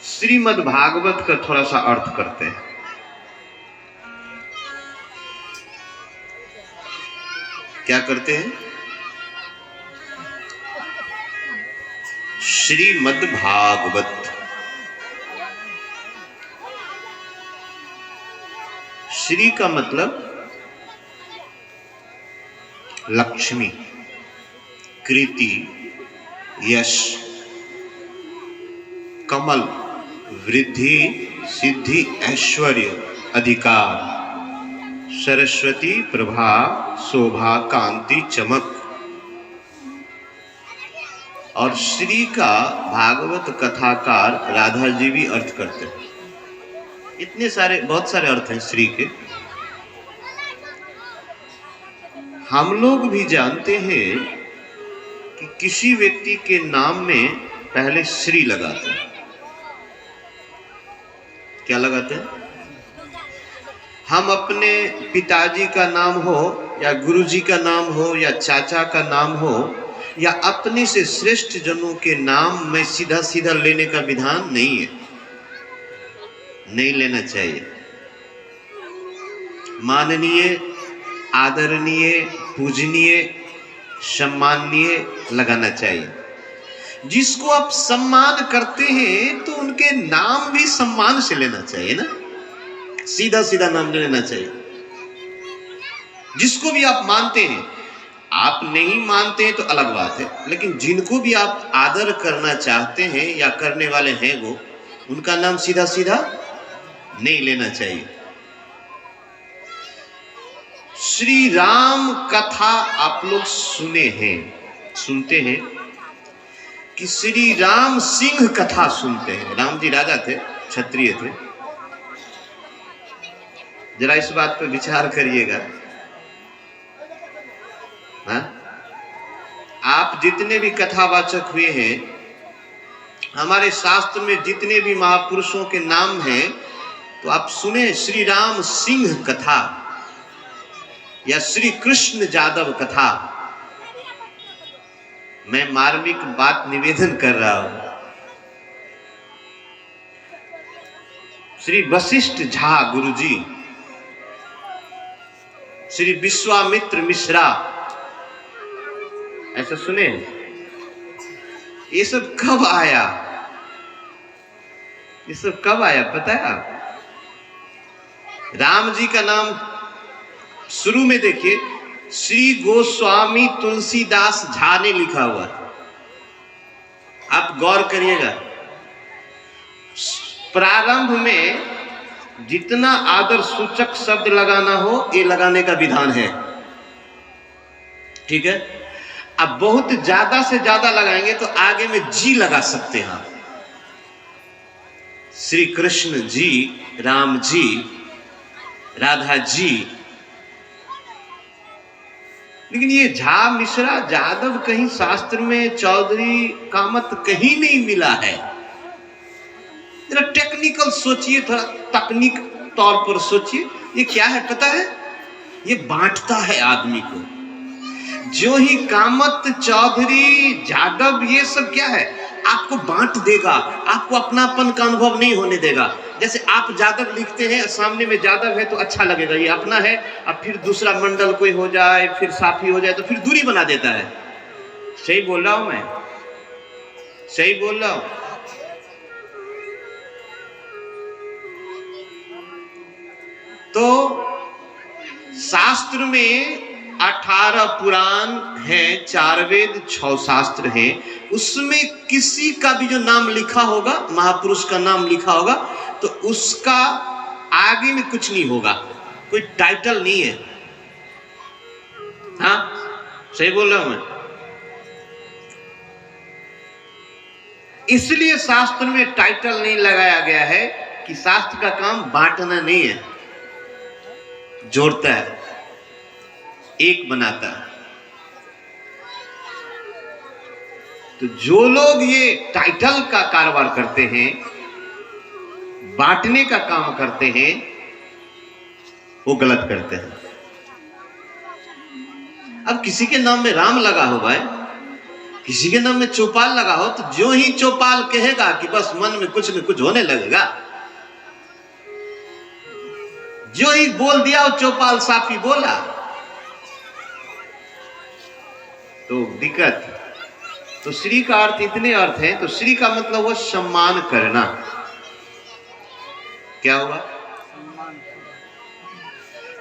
श्रीमद् भागवत का थोड़ा सा अर्थ करते हैं। क्या करते हैं? श्रीमद् भागवत। श्री का मतलब लक्ष्मी, कृति, यश, कमल, वृद्धि, सिद्धि, ऐश्वर्य, अधिकार, सरस्वती, प्रभा, शोभा, कांति, चमक। और श्री का भागवत कथाकार राधा जी भी अर्थ करते हैं। इतने सारे, बहुत सारे अर्थ हैं श्री के। हम लोग भी जानते हैं कि किसी व्यक्ति के नाम में पहले श्री लगाते हैं। क्या लगाते हैं? हम अपने पिताजी का नाम हो या गुरुजी का नाम हो या चाचा का नाम हो या अपने से श्रेष्ठ जनों के नाम में सीधा सीधा लेने का विधान नहीं है, नहीं लेना चाहिए। माननीय, आदरणीय, पूजनीय, सम्माननीय लगाना चाहिए। जिसको आप सम्मान करते हैं तो उनके नाम भी सम्मान से लेना चाहिए ना, सीधा सीधा नाम नहीं लेना चाहिए। जिसको भी आप मानते हैं, आप नहीं मानते हैं तो अलग बात है, लेकिन जिनको भी आप आदर करना चाहते हैं या करने वाले हैं वो, उनका नाम सीधा सीधा नहीं लेना चाहिए। श्री राम कथा आप लोग सुने हैं, सुनते हैं कि श्री राम सिंह कथा सुनते हैं। राम जी राजा थे, क्षत्रिय थे। जरा इस बात पर विचार करिएगा। आप जितने भी कथावाचक हुए हैं, हमारे शास्त्र में जितने भी महापुरुषों के नाम हैं, तो आप सुने श्री राम सिंह कथा या श्री कृष्ण जादव कथा। मैं मार्मिक बात निवेदन कर रहा हूं। श्री वशिष्ठ झा गुरुजी, श्री विश्वामित्र मिश्रा, ऐसा सुने? ये सब कब आया? ये सब कब आया पता है आप? राम जी का नाम शुरू में देखिए, श्री गोस्वामी तुलसीदास झा ने लिखा हुआ। आप गौर करिएगा, प्रारंभ में जितना आदर सूचक शब्द लगाना हो, ये लगाने का विधान है। ठीक है? अब बहुत ज्यादा से ज्यादा लगाएंगे तो आगे में जी लगा सकते हैं। श्री कृष्ण जी, राम जी, राधा जी। लेकिन ये झा, मिश्रा, जादव कहीं शास्त्र में, चौधरी, कामत कहीं नहीं मिला है। जरा टेक्निकल सोचिए, थोड़ा तकनीक तौर पर सोचिए। ये क्या है पता है? ये बांटता है आदमी को। जो ही कामत, चौधरी, जादव, ये सब क्या है? आपको बांट देगा, आपको अपनापन का अनुभव नहीं होने देगा। जैसे आप जादव लिखते हैं, सामने में जादव है तो अच्छा लगेगा, ये अपना है। अब फिर दूसरा मंडल कोई हो जाए, फिर साफी हो जाए तो फिर दूरी बना देता है। सही बोल रहा हूं मैं? सही बोल रहा हूं? तो शास्त्र में 18 पुराण हैं, 4 वेद, 6 शास्त्र हैं। उसमें किसी का भी जो नाम लिखा होगा, महापुरुष का नाम लिखा होगा, तो उसका आगे में कुछ नहीं होगा, कोई टाइटल नहीं है। हाँ, सही बोल रहा हूं मैं? इसलिए शास्त्र में टाइटल नहीं लगाया गया है कि शास्त्र का काम बांटना नहीं है, जोड़ता है, एक बनाता है। तो जो लोग ये टाइटल का कारोबार करते हैं, बांटने का काम करते हैं, वो गलत करते हैं। अब किसी के नाम में राम लगा हुआ है, किसी के नाम में चौपाल लगा हो तो जो ही चौपाल कहेगा कि बस मन में कुछ न कुछ होने लगेगा, जो ही बोल दिया वो चौपाल साफी बोला तो दिक्कत। तो श्री का अर्थ इतने अर्थ है। तो श्री का मतलब वो सम्मान करना। क्या हुआ?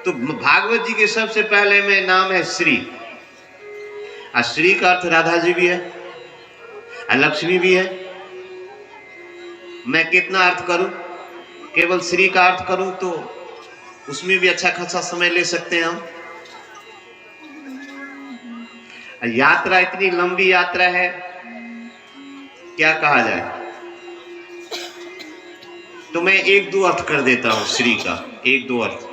तो भागवत जी के सबसे पहले में नाम है श्री। और श्री का अर्थ राधा जी भी है और लक्ष्मी भी है। मैं कितना अर्थ करूं? केवल श्री का अर्थ करूं तो उसमें भी अच्छा खासा समय ले सकते हैं हम। यात्रा इतनी लंबी यात्रा है, क्या कहा जाए। तो मैं एक दो अर्थ कर देता हूं श्री का, एक दो अर्थ।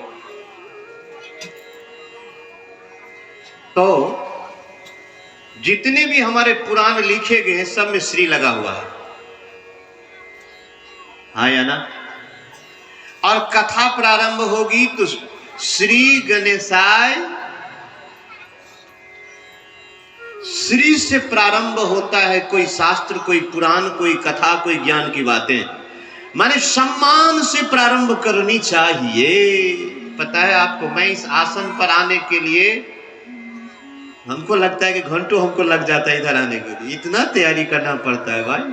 तो जितने भी हमारे पुराण लिखे गए हैं सब में श्री लगा हुआ है, हाँ या ना। और कथा प्रारंभ होगी तो श्री गणेशाय, श्री से प्रारंभ होता है। कोई शास्त्र, कोई पुराण, कोई कथा, कोई ज्ञान की बातें, माने सम्मान से प्रारंभ करनी चाहिए। पता है आपको, मैं इस आसन पर आने के लिए हमको लगता है कि घंटों हमको लग जाता है इधर आने के लिए, इतना तैयारी करना पड़ता है भाई।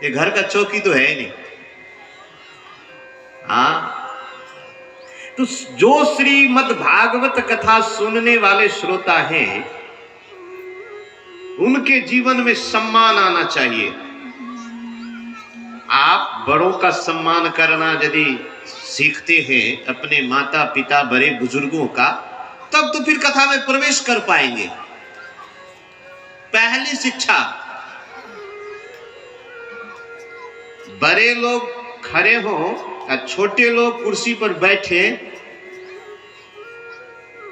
ये घर का चौकी तो है ही नहीं। हाँ, तो जो श्रीमद् भागवत कथा सुनने वाले श्रोता हैं उनके जीवन में सम्मान आना चाहिए। आप बड़ों का सम्मान करना यदि सीखते हैं, अपने माता पिता बड़े बुजुर्गों का, तब तो फिर कथा में प्रवेश कर पाएंगे। पहली शिक्षा, बड़े लोग खड़े हों और छोटे लोग कुर्सी पर बैठे,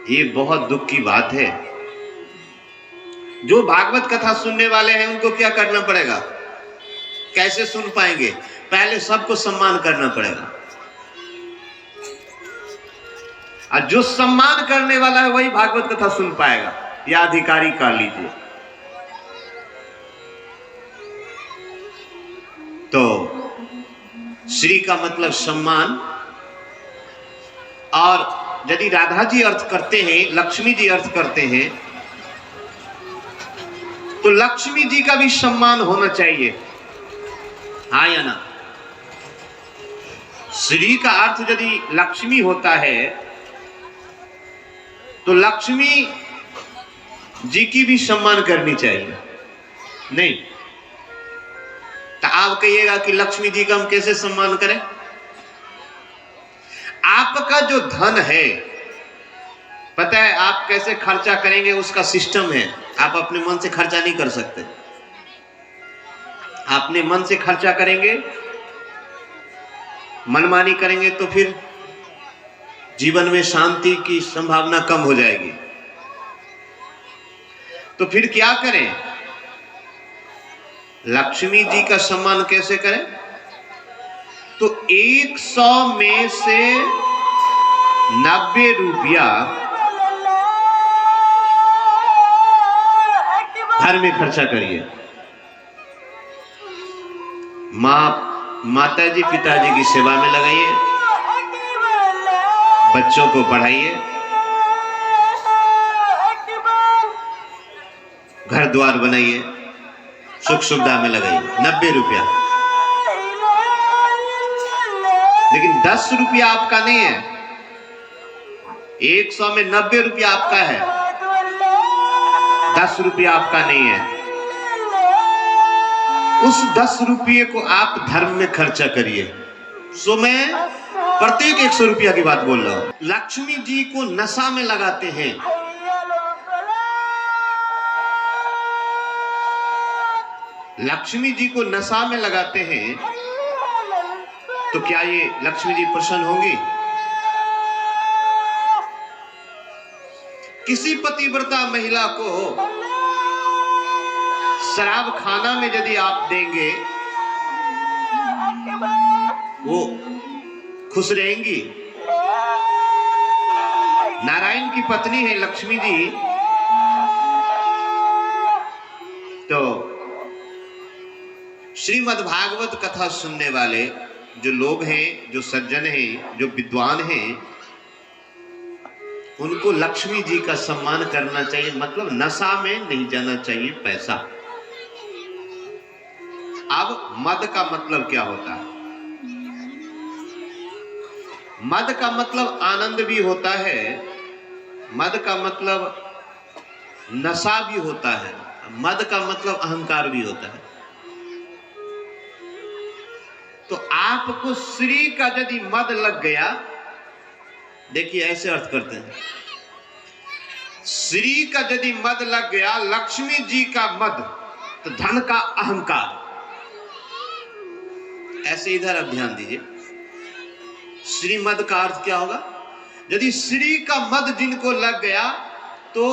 ये बहुत दुख की बात है। जो भागवत कथा सुनने वाले हैं उनको क्या करना पड़ेगा? कैसे सुन पाएंगे? पहले सबको सम्मान करना पड़ेगा। और जो सम्मान करने वाला है वही भागवत कथा सुन पाएगा। या अधिकारी कर लीजिए। तो श्री का मतलब सम्मान। और यदि राधा जी अर्थ करते हैं, लक्ष्मी जी अर्थ करते हैं, तो लक्ष्मी जी का भी सम्मान होना चाहिए, हाँ या ना। श्री का अर्थ यदि लक्ष्मी होता है तो लक्ष्मी जी की भी सम्मान करनी चाहिए। नहीं तो आप कहिएगा कि लक्ष्मी जी का हम कैसे सम्मान करें? आपका जो धन है, पता है आप कैसे खर्चा करेंगे, उसका सिस्टम है। आप अपने मन से खर्चा नहीं कर सकते। अपने मन से खर्चा करेंगे, मनमानी करेंगे तो फिर जीवन में शांति की संभावना कम हो जाएगी। तो फिर क्या करें? लक्ष्मी जी का सम्मान कैसे करें? तो 100 में से 90 रुपया घर में खर्चा करिए। माता जी पिताजी की सेवा में लगाइए, बच्चों को पढ़ाइए, घर द्वार बनाइए, सुख सुविधा में लगाइए। 90 रुपया। लेकिन 10 रुपया आपका नहीं है। 100 में 90 रुपया आपका है, 10 रुपया आपका नहीं है। उस 10 रुपये को आप धर्म में खर्चा करिए। सो मैं प्रत्येक 100 रुपया की बात बोल रहा हूं। लक्ष्मी जी को नशा में लगाते हैं। लक्ष्मी जी को नशा में लगाते हैं तो क्या ये लक्ष्मी जी प्रसन्न होंगी? किसी पतिव्रता महिला को शराब खाना में यदि आप देंगे, वो खुश रहेंगी। नारायण की पत्नी है लक्ष्मी जी, श्रीमद् भागवत कथा सुनने वाले जो लोग हैं, जो सज्जन हैं, जो विद्वान हैं, उनको लक्ष्मी जी का सम्मान करना चाहिए। मतलब नशा में नहीं जाना चाहिए पैसा। अब मद का मतलब क्या होता है? मद का मतलब आनंद भी होता है, मद का मतलब नशा भी होता है, मद का मतलब अहंकार भी होता है। तो आपको श्री का यदि मद लग गया, देखिए ऐसे अर्थ करते हैं, श्री का यदि मद लग गया, लक्ष्मी जी का मद, तो धन का अहंकार। ऐसे इधर अब ध्यान दीजिए, श्रीमद का अर्थ क्या होगा? यदि श्री का मद जिनको लग गया तो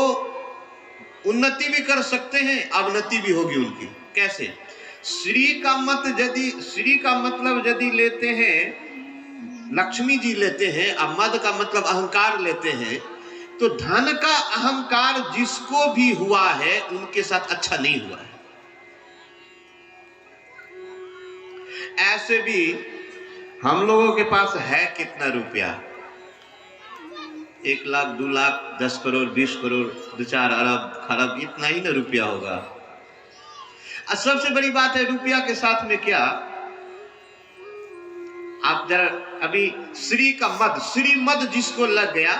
उन्नति भी कर सकते हैं, अवनति भी होगी उनकी। कैसे? श्री का मतलब यदि लेते हैं, लक्ष्मी जी लेते हैं, अब मद का मतलब अहंकार लेते हैं, तो धन का अहंकार जिसको भी हुआ है उनके साथ अच्छा नहीं हुआ है। ऐसे भी हम लोगों के पास है कितना रुपया? 1 लाख, 2 लाख, 10 करोड़, 20 करोड़, 2-4 अरब खरब, इतना ही ना रुपया होगा। और सबसे बड़ी बात है रुपया के साथ में क्या, आप जरा अभी श्री का मद, श्री मद जिसको लग गया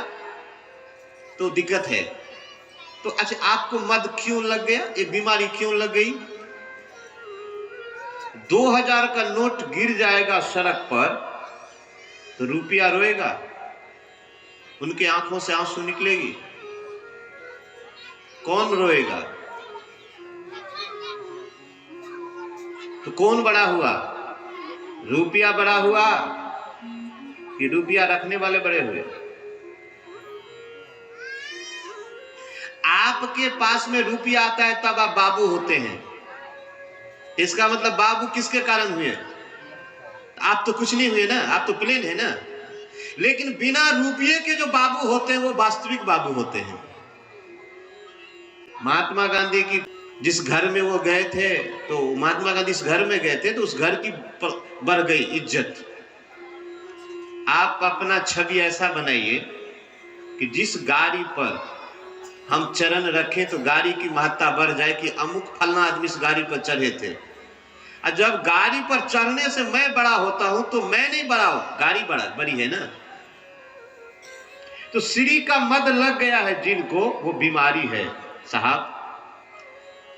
तो दिक्कत है। तो अच्छा, आपको मद क्यों लग गया? ये बीमारी क्यों लग गई? 2000 का नोट गिर जाएगा सड़क पर तो रुपया रोएगा, उनके आंखों से आंसू निकलेगी। कौन रोएगा? तो कौन बड़ा हुआ? रुपया बड़ा हुआ कि रुपया रखने वाले बड़े हुए? आपके पास में रुपया आता है तब आप बाबू होते हैं। इसका मतलब बाबू किसके कारण हुए? आप तो कुछ नहीं हुए ना, आप तो प्लेन है ना। लेकिन बिना रुपये के जो बाबू होते हैं वो वास्तविक बाबू होते हैं। महात्मा गांधी की जिस घर में वो गए थे, तो महात्मा गांधी इस घर में गए थे तो उस घर की बढ़ गई इज्जत। आप अपना छवि ऐसा बनाइए कि जिस गाड़ी पर हम चरण रखें तो गाड़ी की महत्ता बढ़ जाए कि अमुक फलना आदमी इस गाड़ी पर चढ़े थे। और जब गाड़ी पर चढ़ने से मैं बड़ा होता हूं तो मैं नहीं बड़ा हूं, गाड़ी बड़ी है ना। तो श्री का मद लग गया है जिनको, वो बीमारी है साहब।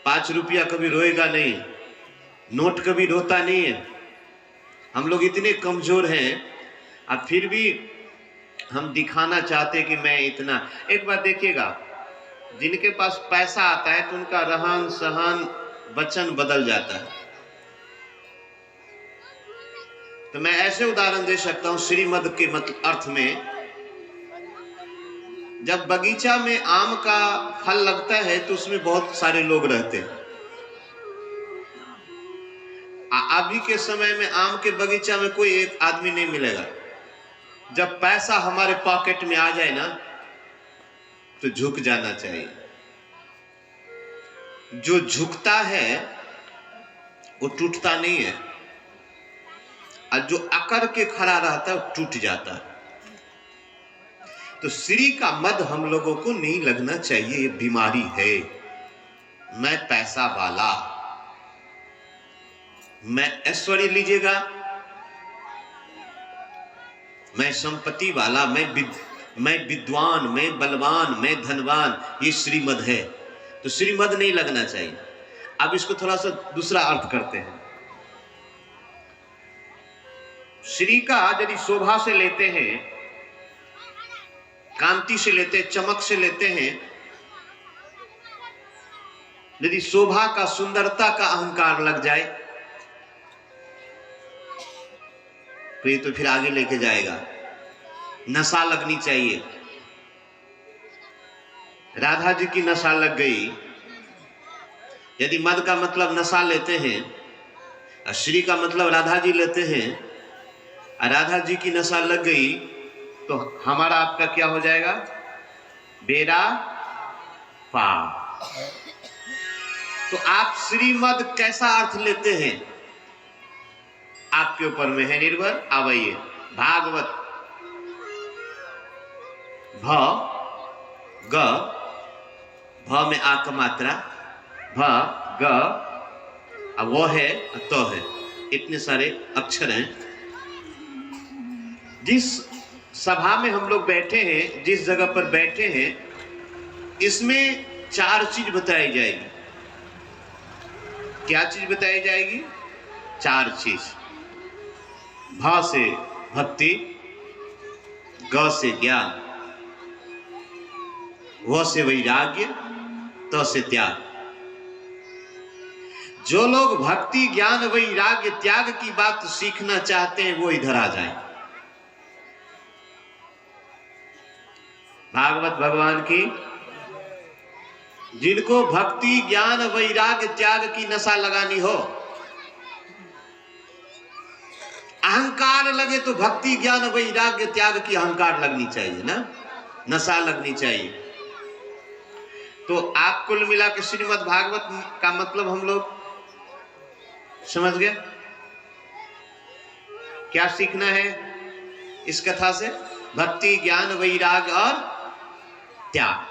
5 रुपया कभी रोएगा नहीं, नोट कभी रोता नहीं है। हम लोग इतने कमजोर हैं, अब फिर भी हम दिखाना चाहते कि मैं इतना। एक बात देखिएगा, जिनके पास पैसा आता है तो उनका रहन सहन वचन बदल जाता है। तो मैं ऐसे उदाहरण दे सकता हूं श्रीमद के अर्थ में। जब बगीचा में आम का फल लगता है तो उसमें बहुत सारे लोग रहते हैं। अभी के समय में आम के बगीचा में कोई एक आदमी नहीं मिलेगा। जब पैसा हमारे पॉकेट में आ जाए ना तो झुक जाना चाहिए। जो झुकता है वो टूटता नहीं है, और जो अकड़ के खड़ा रहता है वो टूट जाता है। तो श्री का मद हम लोगों को नहीं लगना चाहिए, ये बीमारी है। मैं पैसा वाला, मैं ऐश्वर्य लीजिएगा, मैं संपत्ति वाला, मैं विद्वान, मैं बलवान, मैं धनवान, ये श्रीमद है। तो श्रीमद नहीं लगना चाहिए। अब इसको थोड़ा सा दूसरा अर्थ करते हैं। श्री का यदि शोभा से लेते हैं, कांति से लेते हैं, चमक से लेते हैं, यदि शोभा का, सुंदरता का अहंकार लग जाए तो ये तो फिर आगे लेके जाएगा। नशा लगनी चाहिए। राधा जी की नशा लग गई। यदि मद का मतलब नशा लेते हैं और श्री का मतलब राधा जी लेते हैं, और राधा जी की नशा लग गई तो हमारा आपका क्या हो जाएगा? बेड़ा पार। तो आप श्रीमद कैसा अर्थ लेते हैं? आपके ऊपर में है निर्भर। आवइए भागवत भ ग, भ में आ का मात्रा, भ ग, अब वो है तो है, इतने सारे अक्षर हैं। जिस सभा में हम लोग बैठे हैं, जिस जगह पर बैठे हैं, इसमें 4 चीज बताई जाएगी। क्या चीज बताई जाएगी? 4 चीज। भ से भक्ति, ग से ज्ञान, व से वैराग्य, त से त्याग। जो लोग भक्ति, ज्ञान, वैराग्य, त्याग की बात सीखना चाहते हैं वो इधर आ जाएं। भागवत भगवान की। जिनको भक्ति, ज्ञान, वैराग्य, त्याग की नशा लगानी हो, अहंकार लगे तो भक्ति, ज्ञान, वैराग्य, त्याग की अहंकार लगनी चाहिए ना, नशा लगनी चाहिए। तो आप कुल मिला के श्रीमद् भागवत का मतलब हम लोग समझ गए। क्या सीखना है इस कथा से? भक्ति, ज्ञान, वैराग्य और त्याग।